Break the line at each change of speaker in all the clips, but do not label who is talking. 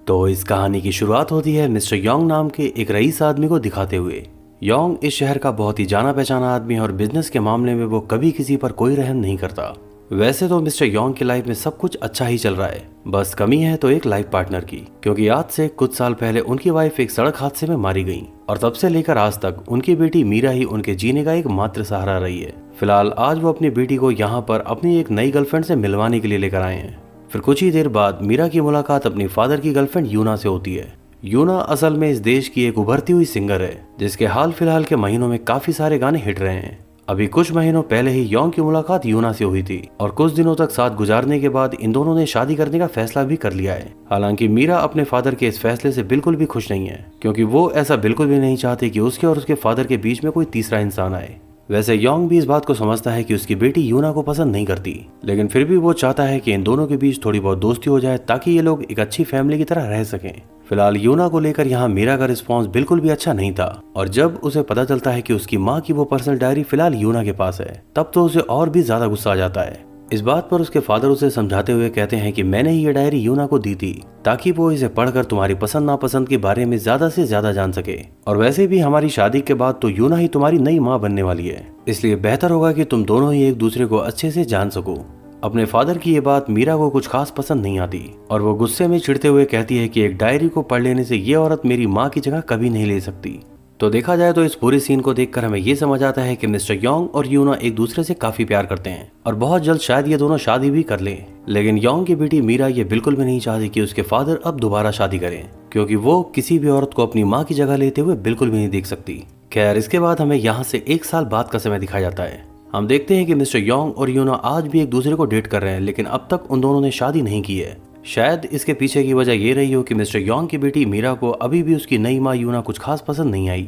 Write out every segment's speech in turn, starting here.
तो इस कहानी की शुरुआत होती है मिस्टर योंग नाम के एक रईस आदमी को दिखाते हुए। योंग इस शहर का बहुत ही जाना पहचाना आदमी है और बिजनेस के मामले में वो कभी किसी पर कोई रहम नहीं करता। वैसे तो मिस्टर योंग की लाइफ में सब कुछ अच्छा ही चल रहा है, बस कमी है तो एक लाइफ पार्टनर की, क्योंकि आज से कुछ साल पहले उनकी वाइफ एक सड़क हादसे में मारी गई और तब से लेकर आज तक उनकी बेटी मीरा ही उनके जीने का एक मात्र सहारा रही है। फिलहाल आज वो अपनी बेटी को यहाँ पर अपनी एक नई गर्लफ्रेंड से मिलवाने के लिए लेकर आए हैं। फिर कुछ ही देर बाद मीरा की मुलाकात अपनी फादर की गर्लफ्रेंड यूना से होती है। यूना असल में इस देश की एक उभरती हुई सिंगर है, जिसके हाल फिलहाल के महीनों में काफी सारे गाने हिट रहे हैं। अभी कुछ महीनों पहले ही योंग की मुलाकात यूना से हुई थी और कुछ दिनों तक साथ गुजारने के बाद इन दोनों ने शादी करने का फैसला भी कर लिया है। हालांकि मीरा अपने फादर के इस फैसले से बिल्कुल भी खुश नहीं है, क्योंकि वो ऐसा बिल्कुल भी नहीं चाहती कि उसके और उसके फादर के बीच में कोई तीसरा इंसान आए। वैसे योंग भी इस बात को समझता है कि उसकी बेटी यूना को पसंद नहीं करती, लेकिन फिर भी वो चाहता है कि इन दोनों के बीच थोड़ी बहुत दोस्ती हो जाए ताकि ये लोग एक अच्छी फैमिली की तरह रह सकें। फिलहाल यूना को लेकर यहाँ मीरा का रिस्पॉन्स बिल्कुल भी अच्छा नहीं था और जब उसे पता चलता है कि उसकी माँ की वो पर्सनल डायरी फिलहाल यूना के पास है, तब तो उसे और भी ज्यादा गुस्सा आ जाता है। इस बात पर उसके फादर उसे समझाते हुए कहते हैं कि मैंने ही ये डायरी यूना को दी थी ताकि वो इसे पढ़कर तुम्हारी पसंद नापसंद के बारे में ज्यादा से ज्यादा जान सके, और वैसे भी हमारी शादी के बाद तो यूना ही तुम्हारी नई माँ बनने वाली है, इसलिए बेहतर होगा कि तुम दोनों ही एक दूसरे को अच्छे से जान सको। अपने फादर की ये बात मीरा को कुछ खास पसंद नहीं आती और वो गुस्से में चिढ़ते हुए कहती है कि एक डायरी को पढ़ लेने से ये औरत मेरी माँ की जगह कभी नहीं ले सकती। तो देखा जाए तो इस पूरे सीन को देखकर हमें ये समझ आता है कि मिस्टर योंग और यूना एक दूसरे से काफी प्यार करते हैं और बहुत जल्द शायद ये दोनों शादी भी कर लें। लेकिन योंग की बेटी मीरा ये बिल्कुल भी नहीं चाहती कि उसके फादर अब दोबारा शादी करें, क्योंकि वो किसी भी औरत को अपनी माँ की जगह लेते हुए बिल्कुल भी नहीं देख सकती। खैर, इसके बाद हमें यहाँ से एक साल बाद का समय दिखाया जाता है। हम देखते हैं कि मिस्टर योंग और यूना आज भी एक दूसरे को डेट कर रहे हैं, लेकिन अब तक उन दोनों ने शादी नहीं की है। शायद इसके पीछे की वजह ये रही हो कि मिस्टर योंग की बेटी मीरा को अभी भी उसकी नई माँ यूना कुछ खास पसंद नहीं आई।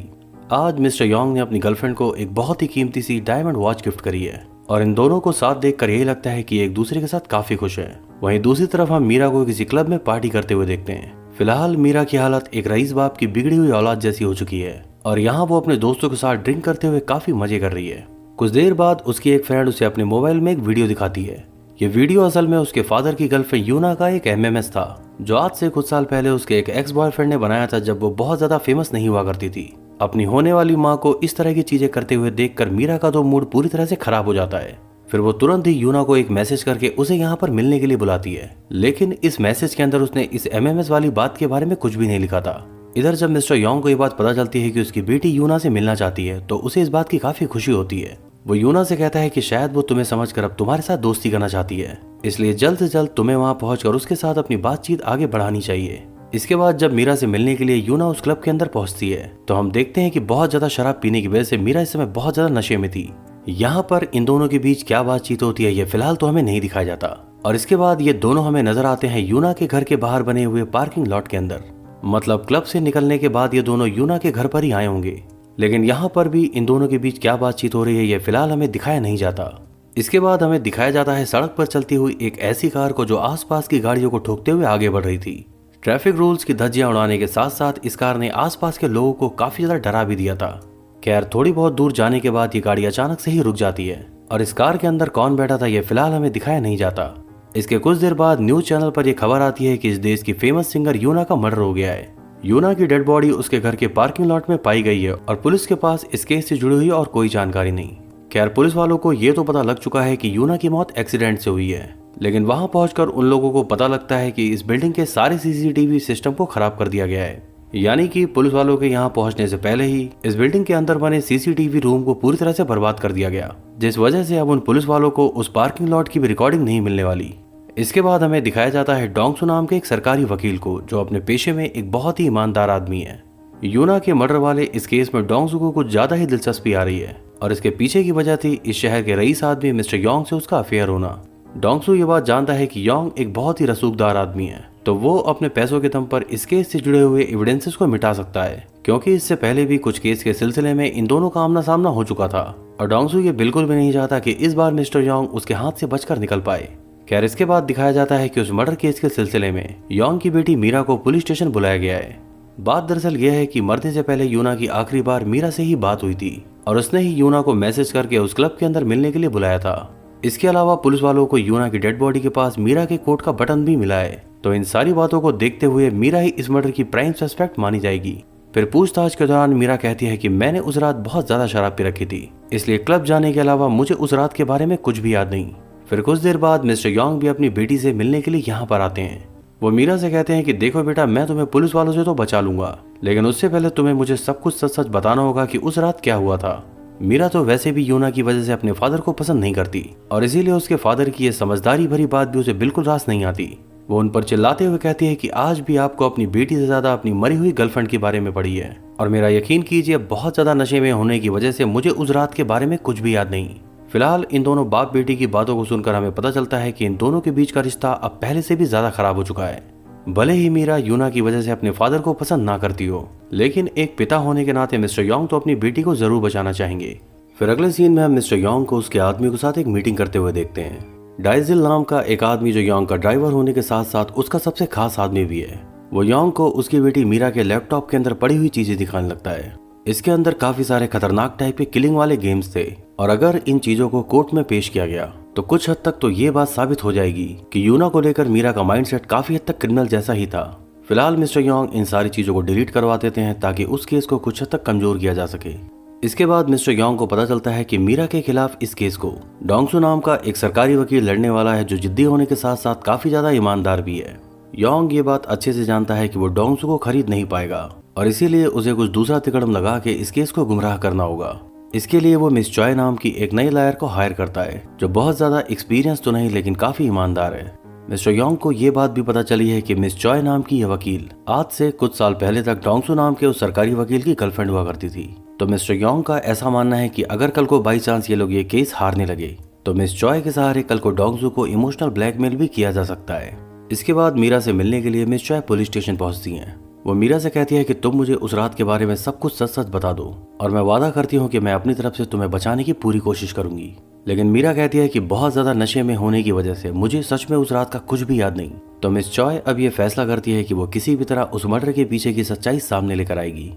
आज मिस्टर योंग ने अपनी गर्लफ्रेंड को एक बहुत ही कीमती सी डायमंड वॉच गिफ्ट करी है और इन दोनों को साथ देखकर यही लगता है कि एक दूसरे के साथ काफी खुश हैं। वहीं दूसरी तरफ हम मीरा को किसी क्लब में पार्टी करते हुए देखते हैं। फिलहाल मीरा की हालत एक रईस बाप की बिगड़ी हुई औलाद जैसी हो चुकी है और यहाँ वो अपने दोस्तों के साथ ड्रिंक करते हुए काफी मजे कर रही है। कुछ देर बाद उसकी एक फ्रेंड उसे अपने मोबाइल में एक वीडियो दिखाती है। ये वीडियो असल में उसके फादर की गर्लफ्रेंड यूना का एक एमएमएस था, जो आज से कुछ साल पहले उसके एक एक्स बॉयफ्रेंड ने बनाया था जब वो बहुत ज्यादा फेमस नहीं हुआ करती थी। अपनी होने वाली माँ को इस तरह की चीजें करते हुए देखकर मीरा का तो मूड पूरी तरह से खराब हो जाता है। फिर वो तुरंत ही यूना को एक मैसेज करके उसे यहाँ पर मिलने के लिए बुलाती है, लेकिन इस मैसेज के अंदर उसने इस एमएमएस वाली बात के बारे में कुछ भी नहीं लिखा था। इधर जब मिस्टर योंग को ये बात पता चलती है कि उसकी बेटी यूना से मिलना चाहती है, तो उसे इस बात की काफी खुशी होती है। वो यूना से कहता है कि शायद वो तुम्हें समझकर अब तुम्हारे साथ दोस्ती करना चाहती है, इसलिए जल्द से जल्द तुम्हें वहां पहुंचकर उसके साथ अपनी बातचीत आगे बढ़ानी चाहिए। इसके बाद जब मीरा से मिलने के लिए यूना उस क्लब के अंदर पहुंचती है, तो हम देखते हैं कि बहुत ज्यादा शराब पीने की वजह से मीरा इस समय बहुत ज्यादा नशे में थी। यहाँ पर इन दोनों के बीच क्या बातचीत होती है ये फिलहाल तो हमें नहीं दिखाया जाता और इसके बाद ये दोनों हमें नजर आते हैं यूना के घर के बाहर बने हुए पार्किंग लॉट के अंदर। मतलब क्लब से निकलने के बाद ये दोनों यूना के घर पर ही आए होंगे, लेकिन यहाँ पर भी इन दोनों के बीच क्या बातचीत हो रही है ये फिलहाल हमें दिखाया नहीं जाता। इसके बाद हमें दिखाया जाता है सड़क पर चलती हुई एक ऐसी कार को जो आसपास की गाड़ियों को ठोकते हुए आगे बढ़ रही थी। ट्रैफिक रूल्स की धज्जियां उड़ाने के साथ साथ इस कार ने आसपास के लोगों को काफी ज्यादा डरा भी दिया था। खैर, थोड़ी बहुत दूर जाने के बाद ये गाड़ी अचानक से ही रुक जाती है और इस कार के अंदर कौन बैठा था ये फिलहाल हमें दिखाया नहीं जाता। इसके कुछ देर बाद न्यूज चैनल पर यह खबर आती है कि इस देश की फेमस सिंगर यूना का मर्डर हो गया है। यूना की डेड बॉडी उसके घर के पार्किंग लॉट में पाई गई है और पुलिस के पास इस केस से जुड़ी हुई और कोई जानकारी नहीं। खैर, पुलिस वालों को ये तो पता लग चुका है कि यूना की मौत एक्सीडेंट से हुई है, लेकिन वहां पहुंचकर उन लोगों को पता लगता है कि इस बिल्डिंग के सारे सीसीटीवी सिस्टम को खराब कर दिया गया है। यानी कि पुलिस वालों के यहाँ पहुंचने से पहले ही इस बिल्डिंग के अंदर बने सीसीटीवी रूम को पूरी तरह से बर्बाद कर दिया गया, जिस वजह से अब उन पुलिस वालों को उस पार्किंग लॉट की भी रिकॉर्डिंग नहीं मिलने वाली। इसके बाद हमें दिखाया जाता है डोंगसू नाम के एक सरकारी वकील को, जो अपने पेशे में एक बहुत ही ईमानदार आदमी है। यूना के मर्डर वाले इस केस में डोंगसू को कुछ ज्यादा ही दिलचस्पी आ रही है और इसके पीछे की वजह थी इस शहर के रईस आदमी मिस्टर योंग से उसका अफेयर होना। डोंगसू ये बात जानता है कि योंग एक बहुत ही रसूखदार आदमी है, तो वो अपने पैसों के दम पर इस केस से जुड़े हुए एविडेंसेस को मिटा सकता है, क्योंकि इससे पहले भी कुछ केस के सिलसिले में इन दोनों का आमना सामना हो चुका था और डोंगसू ये बिल्कुल भी नहीं चाहता कि इस बार मिस्टर योंग उसके हाथ से बचकर निकल पाए। खैर, इसके बाद दिखाया जाता है कि उस मर्डर केस के सिलसिले में योंग की बेटी मीरा को पुलिस स्टेशन बुलाया गया है। बात दरअसल यह है कि मरने से पहले यूना की आखिरी बार मीरा से ही बात हुई थी और उसने ही यूना को मैसेज करके उस क्लब के अंदर मिलने के लिए बुलाया था। इसके अलावा पुलिस वालों को यूना की डेड बॉडी के पास मीरा के कोट का बटन भी मिला है, तो इन सारी बातों को देखते हुए मीरा ही इस मर्डर की प्राइम सस्पेक्ट मानी जाएगी। फिर पूछताछ के दौरान मीरा कहती है कि मैंने उस रात बहुत ज्यादा शराब पी रखी थी, इसलिए क्लब जाने के अलावा मुझे उस रात के बारे में कुछ भी याद नहीं। फिर कुछ देर बाद मिस्टर योंग भी अपनी बेटी से मिलने के लिए यहाँ पर आते हैं। वो मीरा से कहते हैं कि देखो बेटा, मैं तुम्हें पुलिस वालों से तो बचा लूंगा, लेकिन उससे पहले तुम्हें मुझे सब कुछ सच सच बताना होगा कि उस रात क्या हुआ था। मीरा तो वैसे भी यूना की वजह से अपने फादर को पसंद नहीं करती और इसीलिए उसके फादर की ये समझदारी भरी बात भी उसे बिल्कुल रास नहीं आती। वो उन पर चिल्लाते हुए कहती है कि आज भी आपको अपनी बेटी से ज्यादा अपनी मरी हुई गर्लफ्रेंड के बारे में पड़ी है, और मेरा यकीन कीजिए बहुत ज्यादा नशे में होने की वजह से मुझे उस रात के बारे में कुछ भी याद नहीं। फिलहाल इन दोनों बाप बेटी की बातों को सुनकर हमें पता चलता है कि इन दोनों के बीच का रिश्ता अब पहले से भी ज्यादा खराब हो चुका है। भले ही मीरा यूना की वजह से अपने फादर को पसंद ना करती हो, लेकिन एक पिता होने के नाते मिस्टर योंग तो अपनी बेटी को जरूर बचाना चाहेंगे। फिर अगले सीन में हम मिस्टर योंग को उसके आदमी के साथ एक मीटिंग करते हुए देखते हैं। डाइजिल नाम का एक आदमी जो योंग का ड्राइवर होने के साथ साथ उसका सबसे खास आदमी भी है। वो योंग को उसकी बेटी मीरा के लैपटॉप के अंदर पड़ी हुई चीजें दिखाने लगता है। इसके अंदर काफी सारे खतरनाक टाइप के किलिंग वाले गेम्स थे, और अगर इन चीजों को कोर्ट में पेश किया गया तो कुछ हद तक तो ये बात साबित हो जाएगी कि यूना को लेकर मीरा का माइंडसेट काफी हद तक क्रिमिनल जैसा ही था। फिलहाल मिस्टर योंग इन सारी चीजों को डिलीट करवा देते हैं ताकि उस केस को कुछ हद तक कमजोर किया जा सके। इसके बाद मिस्टर योंग को पता चलता है कि मीरा के खिलाफ इस केस को डोंगसू नाम का एक सरकारी वकील लड़ने वाला है, जो जिद्दी होने के साथ साथ काफी ज्यादा ईमानदार भी है। योंग ये बात अच्छे से जानता है कि वो डोंगसू को खरीद नहीं पाएगा और इसीलिए उसे कुछ दूसरा तिकड़म लगा के इस केस को गुमराह करना होगा। इसके लिए वो मिस चॉय नाम की एक नई लॉयर को हायर करता है, जो बहुत ज्यादा एक्सपीरियंस तो नहीं लेकिन काफी ईमानदार है। मिस्टर योंग को ये बात भी पता चली है कि मिस चॉय नाम की यह वकील आज से कुछ साल पहले तक डोंगसू नाम के उस सरकारी वकील की गर्लफ्रेंड हुआ करती थी। तो मिस्टर योंग का ऐसा मानना है कि अगर कल को बाई चांस ये लोग ये केस हारने लगे तो मिस चॉय के सहारे कल को डोंगसू को इमोशनल ब्लैकमेल भी किया जा सकता है। इसके बाद मीरा से मिलने के लिए मिस चॉय पुलिस स्टेशन पहुंचती हैं। वो मीरा से कहती है कि तुम मुझे उस रात के बारे में सब कुछ सच सच बता दो, और मैं वादा करती हूँ कि मैं अपनी तरफ से तुम्हें बचाने की पूरी कोशिश करूंगी। लेकिन मीरा कहती है कि बहुत ज्यादा नशे में होने की वजह से मुझे सच में उस रात का कुछ भी याद नहीं। तो मिस चॉय अब ये फैसला करती है कि वो किसी भी तरह उस मर्डर के पीछे की सच्चाई सामने लेकर आएगी।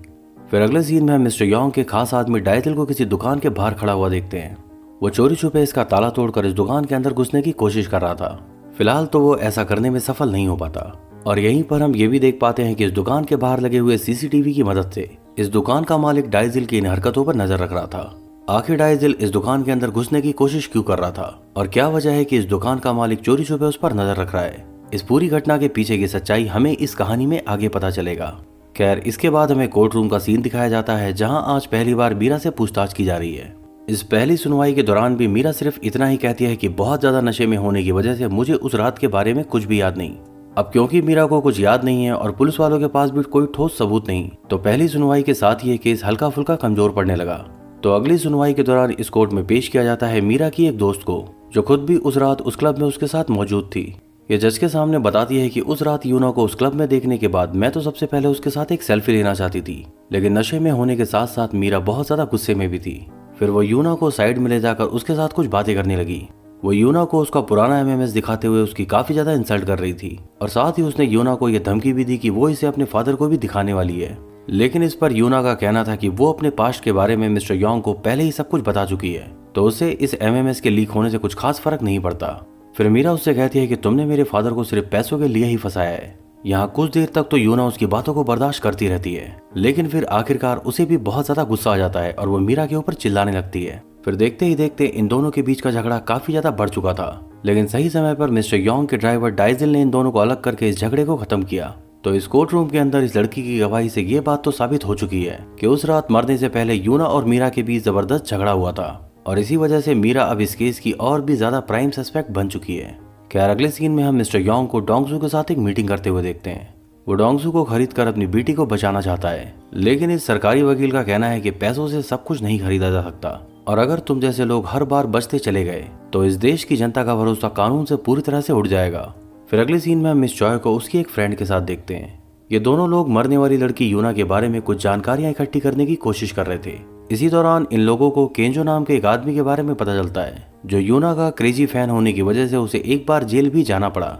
फिर अगले सीन में हम मिस्टर योंग के खास आदमी डाइजिल को किसी दुकान के बाहर खड़ा हुआ देखते हैं। वो चोरी छुपे इसका ताला तोड़कर इस दुकान के अंदर घुसने की कोशिश कर रहा था। फिलहाल तो वो ऐसा करने में सफल नहीं हो पाता, और यहीं पर हम ये भी देख पाते हैं कि इस दुकान के बाहर लगे हुए सीसीटीवी की मदद से इस दुकान का मालिक डाइजिल की इन हरकतों पर नजर रख रहा था। आखिर डाइजिल इस दुकान के अंदर घुसने की कोशिश क्यों कर रहा था, और क्या वजह है कि इस दुकान का मालिक चोरी छुपे उस पर नजर रख रहा है। इस पूरी घटना के पीछे की सच्चाई हमें इस कहानी में आगे पता चलेगा। खैर, इसके बाद हमें कोर्ट रूम का सीन दिखाया जाता है, जहाँ आज पहली बार मीरा से पूछताछ की जा रही है। इस पहली सुनवाई के दौरान भी मीरा सिर्फ इतना ही कहती है कि बहुत ज्यादा नशे में होने की वजह से मुझे उस रात के बारे में कुछ भी याद नहीं। अब क्योंकि मीरा को कुछ याद नहीं है और पुलिस वालों के पास भी कोई ठोस सबूत नहीं, तो पहली सुनवाई के साथ ही ये केस हल्का फुल्का कमजोर पड़ने लगा। तो अगली सुनवाई के दौरान इस कोर्ट में पेश किया जाता है मीरा की एक दोस्त को, जो खुद भी उस रात उस क्लब में उसके साथ मौजूद थी। ये जज के सामने बताती है कि उस रात यूना को उस क्लब में देखने के बाद मैं तो सबसे पहले उसके साथ एक सेल्फी लेना चाहती थी, लेकिन नशे में होने के साथ साथ मीरा बहुत ज्यादा गुस्से में भी थी। फिर वो यूना को साइड में ले जाकर उसके साथ कुछ बातें करने लगी। वो यूना को उसका पुराना एमएमएस दिखाते हुए उसकी काफी ज्यादा इंसल्ट कर रही थी, और साथ ही उसने यूना को यह धमकी भी दी कि वो इसे अपने फादर को भी दिखाने वाली है। लेकिन इस पर यूना का कहना था कि वो अपने पास्ट के बारे में मिस्टर योंग को पहले ही सब कुछ बता चुकी है, तो उसे इस एमएमएस के लीक होने से कुछ खास फर्क नहीं पड़ता। फिर मीरा उससे कहती है कि तुमने मेरे फादर को सिर्फ पैसों के लिए ही फंसाया है। यहाँ कुछ देर तक तो यूना उसकी बातों को बर्दाश्त करती रहती है, लेकिन फिर आखिरकार उसे भी बहुत ज्यादा गुस्सा आ जाता है और वो मीरा के ऊपर चिल्लाने लगती है। फिर देखते ही देखते इन दोनों के बीच का झगड़ा काफी ज्यादा बढ़ चुका था, लेकिन सही समय पर मिस्टर योंग के ड्राइवर डाइजिल ने इन दोनों को अलग करके इस झगड़े को खत्म किया। तो इस कोर्ट रूम के अंदर इस लड़की की गवाही से ये बात तो साबित हो चुकी है कि उस रात मरने से पहले यूना और मीरा के बीच जबरदस्त झगड़ा हुआ था, और इसी वजह से मीरा अब इस केस की और भी ज्यादा प्राइम सस्पेक्ट बन चुकी है। खैर, अगले सीन में हम मिस्टर योंग को डोंगसू के साथ एक मीटिंग करते हुए देखते हैं। वो डोंगसू को खरीद कर अपनी बेटी को बचाना चाहता है, लेकिन इस सरकारी वकील का कहना है कि पैसों से सब कुछ नहीं खरीदा जा सकता, और अगर तुम जैसे लोग हर बार बचते चले गए तो इस देश की जनता का भरोसा कानून से पूरी तरह से उड़ जाएगा। फिर अगले सीन में हम मिस चॉय को उसकी एक फ्रेंड के साथ देखते हैं। ये दोनों लोग मरने वाली लड़की यूना के बारे में कुछ जानकारियां इकट्ठी करने की कोशिश कर रहे थे। इसी दौरान इन लोगों को केंजो नाम के एक आदमी के बारे में पता चलता है, जो यूना का क्रेजी फैन होने की वजह से उसे एक बार जेल भी जाना पड़ा।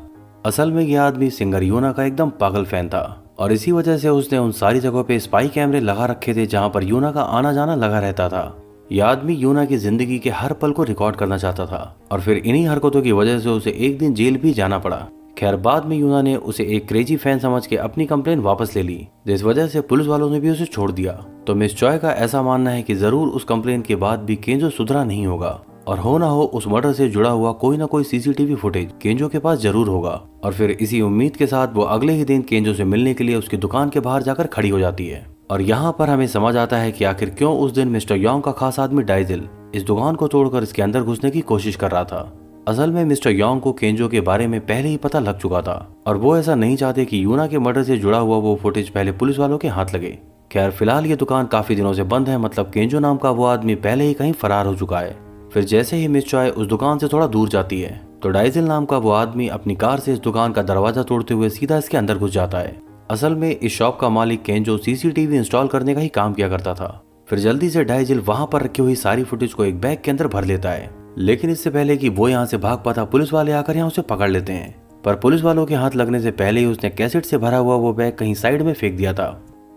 असल में यह आदमी सिंगर यूना का एकदम पागल फैन था, और इसी वजह से उसने उन सारी जगहों पे स्पाई कैमरे लगा रखे थे जहां पर यूना का आना जाना लगा रहता था। यह आदमी यूना की जिंदगी के हर पल को रिकॉर्ड करना चाहता था, और फिर इन्हीं हरकतों की वजह से उसे एक दिन जेल भी जाना पड़ा, खैर बाद में यूना ने उसे एक क्रेजी फैन समझ के अपनी कंप्लेन वापस ले ली, जिस वजह से पुलिस वालों ने भी उसे छोड़ दिया। तो मिस चॉय का ऐसा मानना है कि जरूर उस कंप्लेन के बाद भी केंजो सुधरा नहीं होगा और हो ना हो उस मर्डर से जुड़ा हुआ कोई ना कोई सीसीटीवी फुटेज केंजो के पास जरूर होगा। और फिर इसी उम्मीद के साथ वो अगले ही दिन केंजो से मिलने के लिए उसकी दुकान के बाहर जाकर खड़ी हो जाती है। और यहाँ पर हमें समझ आता है कि आखिर क्यों उस दिन मिस्टर योंग का खास आदमी डाइजिल इस दुकान को तोड़कर इसके अंदर घुसने की कोशिश कर रहा था। असल में मिस्टर योंग को केंजो के बारे में पहले ही पता लग चुका था और वो ऐसा नहीं चाहते कि यूना के मर्डर से जुड़ा हुआ वो फुटेज पहले पुलिस वालों के हाथ लगे। खैर फिलहाल ये दुकान काफी दिनों से बंद है, मतलब केंजो नाम का वो आदमी पहले ही कहीं फरार हो चुका है। फिर जैसे ही मिस चॉय उस दुकान से थोड़ा दूर जाती है तो डाइजिल नाम का वो आदमी अपनी कार से इस दुकान का दरवाजा तोड़ते हुए सीधा इसके अंदर घुस जाता है। असल में इस शॉप का मालिक केंजो सीसीटीवी इंस्टॉल करने का ही काम किया करता था। फिर जल्दी से डाइजिल वहां पर रखी हुई सारी फुटेज को एक बैग के अंदर भर लेता है, लेकिन इससे पहले कि वो यहाँ से भाग पाता पुलिस वाले आकर यहाँ उसे पकड़ लेते हैं। पर पुलिस वालों के हाथ लगने से पहले ही उसने कैसेट से भरा हुआ वो बैग कहीं साइड में फेंक दिया था।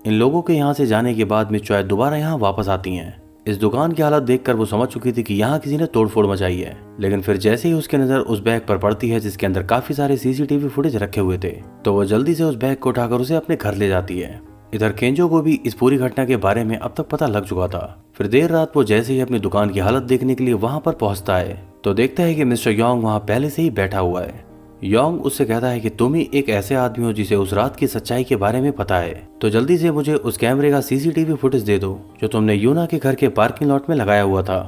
इन लोगों के यहाँ से जाने के बाद मिस चॉय दोबारा यहाँ वापस आती हैं। इस दुकान की हालत देखकर वो समझ चुकी थी कि यहाँ किसी ने तोड़फोड़ मचाई है, लेकिन फिर जैसे ही उसकी नजर उस बैग पर पड़ती है जिसके अंदर काफी सारे सीसीटीवी फुटेज रखे हुए थे, तो वो जल्दी से उस बैग को उठाकर उसे अपने घर ले जाती है। इधर केंजो को भी इस पूरी घटना के बारे में अब तक पता लग चुका था। फिर देर रात वो जैसे ही अपनी दुकान की हालत देखने के लिए वहां पर पहुंचता है तो देखता है कि मिस्टर योंग वहां पहले से ही बैठा हुआ है। योंग उससे कहता है कि तुम ही एक ऐसे आदमी हो जिसे उस रात की सच्चाई के बारे में पता है, तो जल्दी से मुझे उस कैमरे का सीसीटीवी फुटेज दे दो जो तुमने यूना के घर के पार्किंग लॉट में लगाया हुआ था।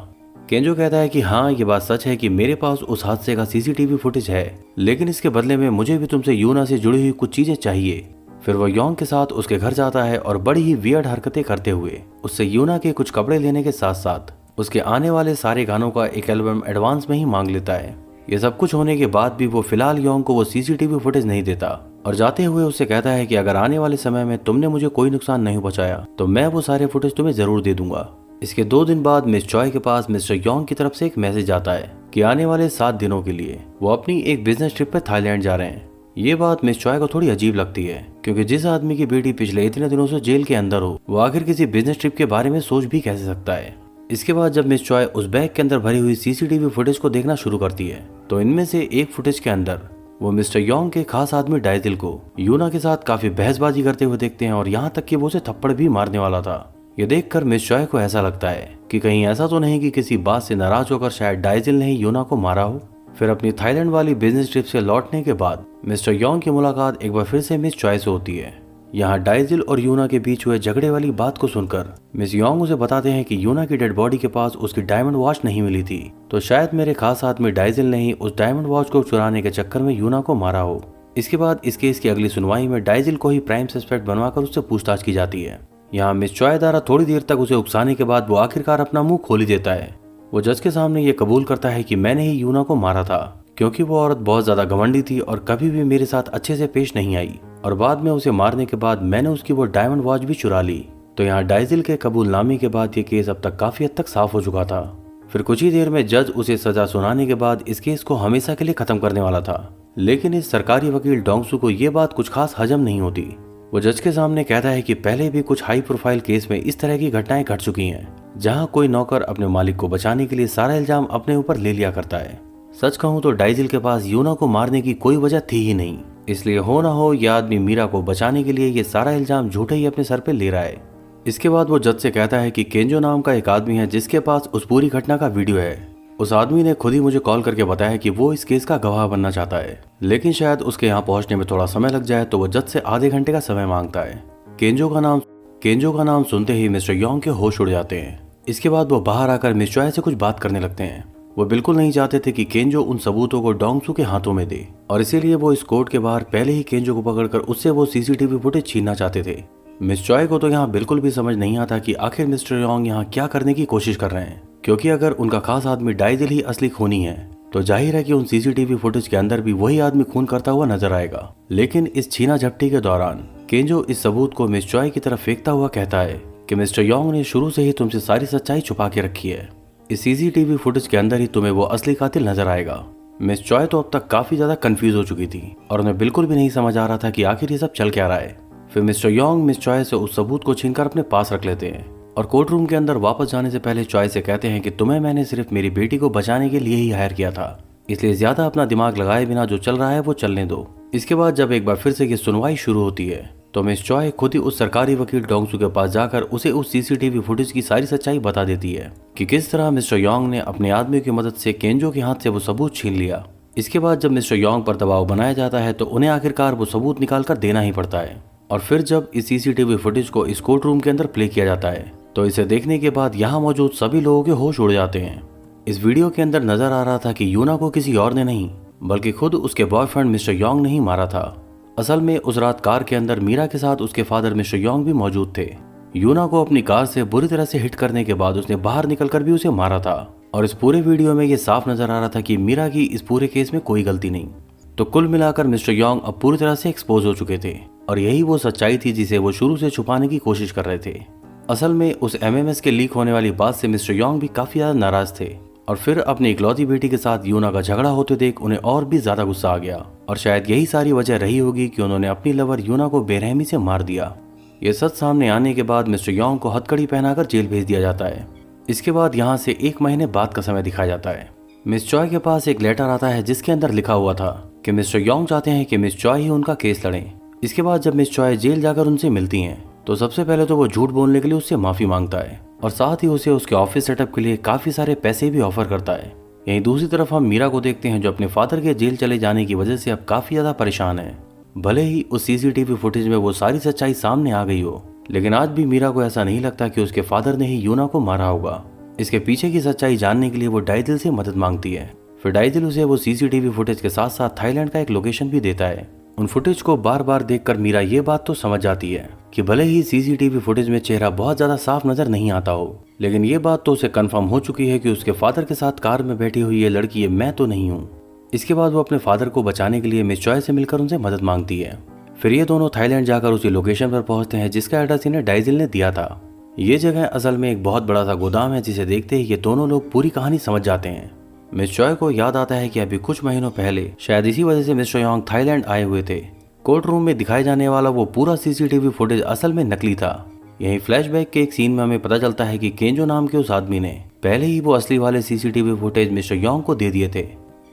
केंजो कहता है कि हाँ ये बात सच है कि मेरे पास उस हादसे का सीसीटीवी फुटेज है, लेकिन इसके बदले में मुझे भी तुमसे यूना से जुड़ी हुई कुछ चीजें चाहिए। फिर वो योंग के साथ उसके घर जाता है और बड़ी ही वियर्ड हरकतें करते हुए उससे यूना के कुछ कपड़े लेने के साथ साथ उसके आने वाले सारे गानों का एक एल्बम एडवांस में ही मांग लेता है। ये सब कुछ होने के बाद भी वो फिलहाल योंग को वो सीसीटीवी फुटेज नहीं देता और जाते हुए उससे कहता है कि अगर आने वाले समय में तुमने मुझे कोई नुकसान नहीं पहुंचाया तो मैं वो सारे फुटेज तुम्हें जरूर दे दूंगा। इसके 2 दिन बाद मिस चॉय के पास मिस्टर योंग की तरफ से एक मैसेज आता है कि आने वाले 7 दिनों के लिए वो अपनी एक बिजनेस ट्रिप पे थाईलैंड जा रहे हैं। ये बात मिस चॉय को थोड़ी अजीब लगती है, क्योंकि जिस आदमी की बेटी पिछले इतने दिनों से जेल के अंदर हो वो आखिर किसी बिजनेस ट्रिप के बारे में सोच भी कैसे सकता है। इसके बाद जब मिस चॉय उस बैग के अंदर भरी हुई सीसीटीवी फुटेज को देखना शुरू करती है तो इनमें से एक फुटेज के अंदर वो मिस्टर योंग के खास आदमी डाइजिल को यूना के साथ काफी बहसबाजी करते हुए देखते हैं और यहाँ तक कि वो उसे थप्पड़ भी मारने वाला था। ये देखकर मिस चॉय को ऐसा लगता है कि कहीं ऐसा तो नहीं कि किसी बात से नाराज होकर शायद डाइजिल ने ही यूना को मारा हो। फिर अपनी थाईलैंड वाली बिजनेस ट्रिप से लौटने के बाद मिस्टर योंग की मुलाकात एक बार फिर से मिस चॉय से होती है। यहाँ डाइजिल और यूना के बीच हुए झगड़े वाली बात को सुनकर मिस योंग उसे बताते हैं कि यूना की डेड बॉडी के पास उसकी डायमंड वॉच नहीं मिली थी, तो शायद मेरे खास आदमी डाइजिल ने ही उस डायमंड वॉच को चुराने के चक्कर में यूना को मारा हो। इसके बाद इस केस की अगली सुनवाई में डाइजिल को ही प्राइम सस्पेक्ट बनवाकर उससे पूछताछ की जाती है। यहाँ मिस चॉय द्वारा थोड़ी देर तक उसे उकसाने के बाद वो आखिरकार अपना मुंह खोल ही देता है। वो जज के सामने ये कबूल करता है कि मैंने ही यूना को मारा था, क्योंकि वो औरत बहुत ज्यादा घमंडी थी और कभी भी मेरे साथ अच्छे से पेश नहीं आई, और बाद में उसे मारने के बाद मैंने उसकी वो डायमंड वॉच भी चुरा ली। तो यहाँ डाइजिल के कबूलनामे के बाद ये केस अब तक काफी हद तक साफ हो चुका था। फिर कुछ ही देर में जज उसे सजा सुनाने के बाद इस केस को हमेशा के लिए खत्म करने वाला था, लेकिन इस सरकारी वकील डोंगसू को ये बात कुछ खास हजम नहीं होती। वो जज के सामने कहता है कि पहले भी कुछ हाई प्रोफाइल केस में इस तरह की घटनाएं घट चुकी हैं, जहां कोई नौकर अपने मालिक को बचाने के लिए सारा इल्जाम अपने ऊपर ले लिया करता है। सच कहूं तो डाइजिल के पास यूना को मारने की कोई वजह थी ही नहीं, इसलिए हो ना हो यह आदमी मीरा को बचाने के लिए ये सारा इल्जाम झूठे ही अपने सर पे ले रहा है। इसके बाद वो जज से कहता है कि केंजो नाम का एक आदमी है जिसके पास उस पूरी घटना का वीडियो है। उस आदमी ने खुद ही मुझे कॉल करके बताया कि वो इस केस का गवाह बनना चाहता है, लेकिन शायद उसके यहाँ पहुंचने में थोड़ा समय लग जाए, तो वो जज से आधे घंटे का समय मांगता है। केंजो का नाम सुनते ही मिस्टर योंग के होश उड़ जाते हैं। इसके बाद वो बाहर आकर मिस चॉय से कुछ बात करने लगते हैं। वो बिल्कुल नहीं चाहते थे कि केंजो उन सबूतों को डोंगसू के हाथों में दे, और इसीलिए वो इस कोर्ट के बाहर पहले ही केंजो को पकड़कर उससे वो सीसीटीवी फुटेज छीनना चाहते थे। मिस चॉय को तो यहाँ बिल्कुल भी समझ नहीं आता कि आखिर मिस्टर योंग यहाँ क्या करने की कोशिश कर रहे हैं, क्योंकि अगर उनका खास आदमी डाइजिल ही असली खूनी है तो जाहिर है कि उन सीसीटीवी फुटेज के अंदर भी वही आदमी खून करता हुआ नजर आएगा। लेकिन इस छीना झपटी के दौरान केंजो इस सबूत को मिस चॉय की तरफ फेंकता हुआ कहता है कि मिस्टर योंग ने शुरू से ही तुमसे सारी सच्चाई छुपा के रखी है। इस सीसीटीवी फुटेज के अंदर ही तुम्हें वो असली कातिल नजर आएगा। मिस चॉय तो अब तक काफी ज्यादा कंफ्यूज हो चुकी थी और उन्हें बिल्कुल भी नहीं समझ आ रहा था कि आखिर ये सब चल क्या रहा है। फिर मिस्टर योंग मिस चॉय से उस सबूत को छीनकर अपने पास रख लेते हैं और कोर्ट रूम के अंदर वापस जाने से पहले चॉय से कहते हैं कि तुम्हें मैंने सिर्फ मेरी बेटी को बचाने के लिए ही हायर किया था, इसलिए ज्यादा अपना दिमाग लगाए बिना जो चल रहा है वो चलने दो। इसके बाद जब एक बार फिर से ये सुनवाई शुरू होती है तो मिस चॉय खुद ही उस सरकारी वकील डोंगसू के पास जाकर उसे उस सीसीटीवी फुटेज की सारी सच्चाई बता देती है कि किस तरह मिस्टर योंग ने अपने आदमी की मदद से केंजो के हाथ से वो सबूत छीन लिया। इसके बाद जब मिस्टर योंग पर दबाव बनाया जाता है तो उन्हें आखिरकार वो सबूत निकाल कर देना ही पड़ता है। और फिर जब इस सीसीटीवी फुटेज को इस कोर्ट रूम के अंदर प्ले किया जाता है तो इसे देखने के बाद यहाँ मौजूद सभी लोगों के होश उड़ जाते हैं। इस वीडियो के अंदर नजर आ रहा था कि यूना को किसी और ने नहीं बल्कि खुद उसके बॉयफ्रेंड मिस्टर योंग ने ही मारा था। असल में उस रात कार के अंदर मीरा के साथ उसके फादर मिस्टर योंग भी मौजूद थे। यूना को अपनी कार से बुरी तरह से हिट करने के बाद उसने बाहर निकलकर भी उसे मारा था और इस पूरे वीडियो में ये साफ नजर आ रहा था कि मीरा की इस पूरे केस में कोई गलती नहीं। तो कुल मिलाकर मिस्टर योंग अब पूरी तरह से एक्सपोज हो चुके थे और यही वो सच्चाई थी जिसे वो शुरू से छुपाने की कोशिश कर रहे थे। असल में उस एमएमएस के लीक होने वाली बात से मिस्टर योंग भी काफी ज्यादा नाराज थे और फिर अपनी इकलौती बेटी के साथ यूना का झगड़ा होते देख उन्हें और भी ज्यादा गुस्सा आ गया और शायद यही सारी वजह रही होगी कि उन्होंने अपनी लवर यूना को बेरहमी से मार दिया। ये सच सामने आने के बाद मिस्टर योंग को हथकड़ी पहनाकर जेल भेज दिया जाता है। इसके बाद यहाँ से 1 महीने बाद का समय दिखाया जाता है। मिस चॉय के पास एक लेटर आता है जिसके अंदर लिखा हुआ था कि मिस्टर योंग चाहते हैं कि मिस चॉय ही उनका केस लड़ें। इसके बाद जब मिस चॉय जेल जाकर उनसे मिलती हैं तो सबसे पहले तो वो झूठ बोलने के लिए उससे माफी मांगता है और साथ ही उसे उसके ऑफिस सेटअप के लिए काफी सारे पैसे भी ऑफर करता है। यहीं दूसरी तरफ हम मीरा को देखते हैं जो अपने फादर के जेल चले जाने की वजह से अब काफी ज्यादा परेशान है। भले ही उस सीसीटीवी फुटेज में वो सारी सच्चाई सामने आ गई हो लेकिन आज भी मीरा को ऐसा नहीं लगता कि उसके फादर ने ही यूना को मारा होगा। इसके पीछे की सच्चाई जानने के लिए वो डाइदिल से मदद मांगती है। फिर डाइदिल उसे वो सीसीटीवी फुटेज के साथ साथ थाईलैंड का एक लोकेशन भी देता है। उन फुटेज को बार बार देखकर मीरा ये बात तो समझ जाती है कि भले ही सीसीटीवी फुटेज में चेहरा बहुत ज्यादा साफ नजर नहीं आता हो लेकिन ये बात तो उसे कंफर्म हो चुकी है कि उसके फादर के साथ कार में बैठी हुई ये लड़की ये मैं तो नहीं हूँ। इसके बाद वो अपने फादर को बचाने के लिए मिस चॉय से मिलकर उनसे मदद मांगती है। फिर ये दोनों थाईलैंड जाकर उसी लोकेशन पर पहुंचते हैं जिसका एड्रेस इन्हें डाइजिल ने दिया था। ये जगह असल में एक बहुत बड़ा सा गोदाम है जिसे देखते ही ये दोनों लोग पूरी कहानी समझ जाते हैं। मिस चॉय को याद आता है कि अभी कुछ महीनों पहले शायद इसी वजह से मिस्टर योंग थाईलैंड आए हुए थे। कोर्ट रूम में दिखाए जाने वाला वो पूरा सीसीटीवी फुटेज असल में नकली था। यही फ्लैशबैक के एक सीन में हमें पता चलता है कि केंजो नाम के उस आदमी ने पहले ही वो असली वाले सीसीटीवी फुटेज मिस्टर योंग को दे दिए थे।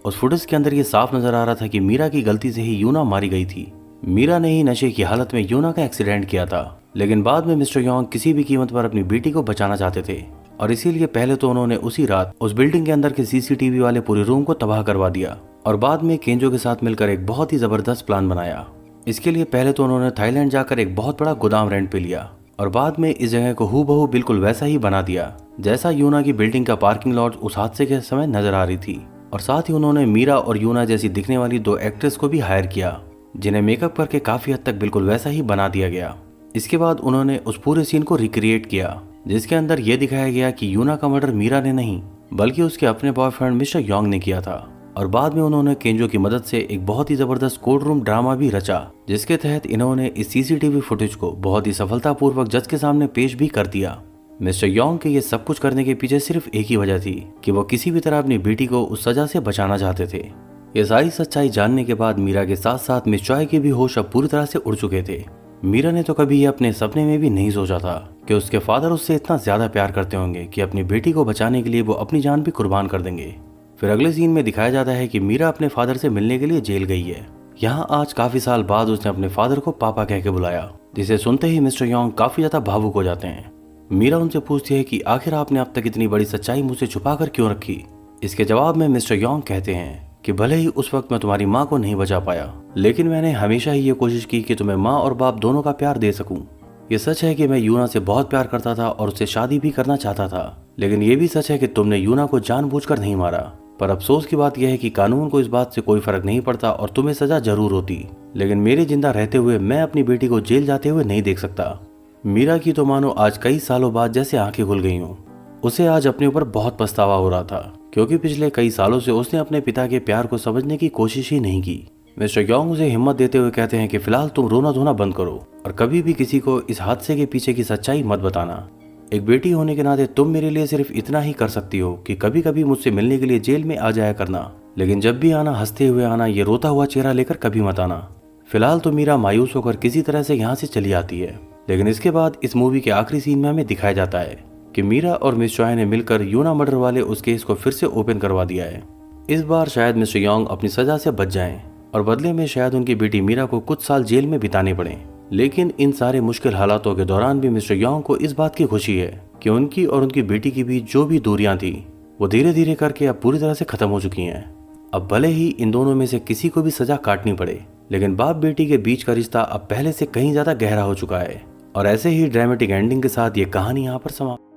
उस फुटेज के अंदर ये साफ नजर आ रहा था कि मीरा की गलती से ही यूना मारी गई थी। मीरा ने ही नशे की हालत में यूना का एक्सीडेंट किया था लेकिन बाद में मिस्टर योंग किसी भी कीमत पर अपनी बेटी को बचाना चाहते थे और इसीलिए पहले तो उन्होंने उसी रात उस बिल्डिंग के अंदर के सीसीटीवी वाले पूरे रूम को तबाह करवा दिया और बाद में केंजो के साथ मिलकर एक बहुत ही जबरदस्त प्लान बनाया। इसके लिए पहले तो उन्होंने थाईलैंड जाकर एक बहुत बड़ा गोदाम रेंट पे लिया और बाद में इस जगह को हूबहू बिल्कुल वैसा ही बना दिया जैसा यूना की बिल्डिंग का पार्किंग लॉट उस हादसे के समय नजर आ रही थी। और साथ ही उन्होंने मीरा और यूना जैसी दिखने वाली 2 एक्ट्रेस को भी हायर किया जिन्हें मेकअप करके काफी हद तक बिल्कुल वैसा ही बना दिया गया। इसके बाद उन्होंने उस पूरे सीन को रिक्रिएट किया जिसके अंदर यह दिखाया गया कि यूना का मर्डर मीरा ने नहीं बल्कि उसके अपने बॉयफ्रेंड मिस्टर योंग ने किया था। और बाद में उन्होंने केंजो की मदद से एक बहुत ही जबरदस्त कोर्ट रूम ड्रामा भी रचा जिसके तहत इन्होंने इस सीसीटीवी फुटेज को बहुत ही सफलतापूर्वक जज के सामने पेश भी कर दिया। मिस्टर योंग के ये सब कुछ करने के पीछे सिर्फ एक ही वजह थी कि वो किसी भी तरह अपनी बेटी को उस सजा से बचाना चाहते थे। ये सारी सच्चाई जानने के बाद मीरा के साथ साथ मिस चॉय के भी होश अब पूरी तरह से उड़ चुके थे। मीरा ने तो कभी ये अपने सपने में भी नहीं सोचा था कि उसके फादर उससे इतना ज्यादा प्यार करते होंगे कि अपनी बेटी को बचाने के लिए वो अपनी जान भी कुर्बान कर देंगे। फिर अगले सीन में दिखाया जाता है कि मीरा अपने फादर से मिलने के लिए जेल गई है। यहाँ आज काफी साल बाद उसने अपने फादर को पापा कह के बुलाया जिसे सुनते ही मिस्टर योंग काफी ज्यादा भावुक हो जाते हैं। मीरा उनसे पूछती है कि आखिर आपने अब तक इतनी बड़ी सच्चाई मुझसे छुपा कर क्यों रखी। इसके जवाब में मिस्टर योंग कहते हैं कि भले ही उस वक्त मैं तुम्हारी माँ को नहीं बचा पाया लेकिन मैंने हमेशा ही ये कोशिश की कि तुम्हें माँ और बाप दोनों का प्यार दे सकूं। ये सच है कि मैं यूना से बहुत प्यार करता था और उससे शादी भी करना चाहता था लेकिन ये भी सच है कि तुमने यूना को जानबूझकर नहीं मारा। पर अफसोस की बात यह है कि कानून को इस बात से कोई फर्क नहीं पड़ता और तुम्हें सजा जरूर होती लेकिन मेरे जिंदा रहते हुए मैं अपनी बेटी को जेल जाते हुए नहीं देख सकता। मीरा की तो मानो आज कई सालों बाद जैसे आंखें खुल गई हों। उसे आज अपने ऊपर बहुत पछतावा हो रहा था क्योंकि पिछले कई सालों से उसने अपने पिता के प्यार को समझने की कोशिश ही नहीं की। मिस्टर योंग उसे हिम्मत देते हुए कहते हैं कि फिलहाल तुम रोना धोना बंद करो और कभी भी किसी को इस हादसे के पीछे की सच्चाई मत बताना। एक बेटी होने के नाते तुम मेरे लिए सिर्फ इतना ही कर सकती हो कि कभी कभी मुझसे मिलने के लिए जेल में आ जाया करना लेकिन जब भी आना हंसते हुए आना, ये रोता हुआ चेहरा लेकर कभी मत आना। फिलहाल तो मीरा मायूस होकर किसी तरह से यहाँ से चली आती है लेकिन इसके बाद इस मूवी के आखिरी सीन में हमें दिखाया जाता है कि मीरा और मिस चॉय ने मिलकर यूना मर्डर वाले उस केस को फिर से ओपन करवा दिया है। इस बार शायद मिस्टर योंग अपनी सजा से बच जाएं और बदले में शायद उनकी बेटी मीरा को कुछ साल जेल में बिताने पड़े। लेकिन इन सारे मुश्किल हालातों के दौरान भी मिस्टर योंग को इस बात की खुशी है कि उनकी और उनकी बेटी के बीच जो भी दूरियां थी वो धीरे धीरे करके अब पूरी तरह से खत्म हो चुकी हैं। अब भले ही इन दोनों में से किसी को भी सजा काटनी पड़े, लेकिन बाप बेटी के बीच का रिश्ता अब पहले से कहीं ज्यादा गहरा हो चुका है। और ऐसे ही ड्रामेटिक एंडिंग के साथ ये कहानी यहाँ पर समाप्त।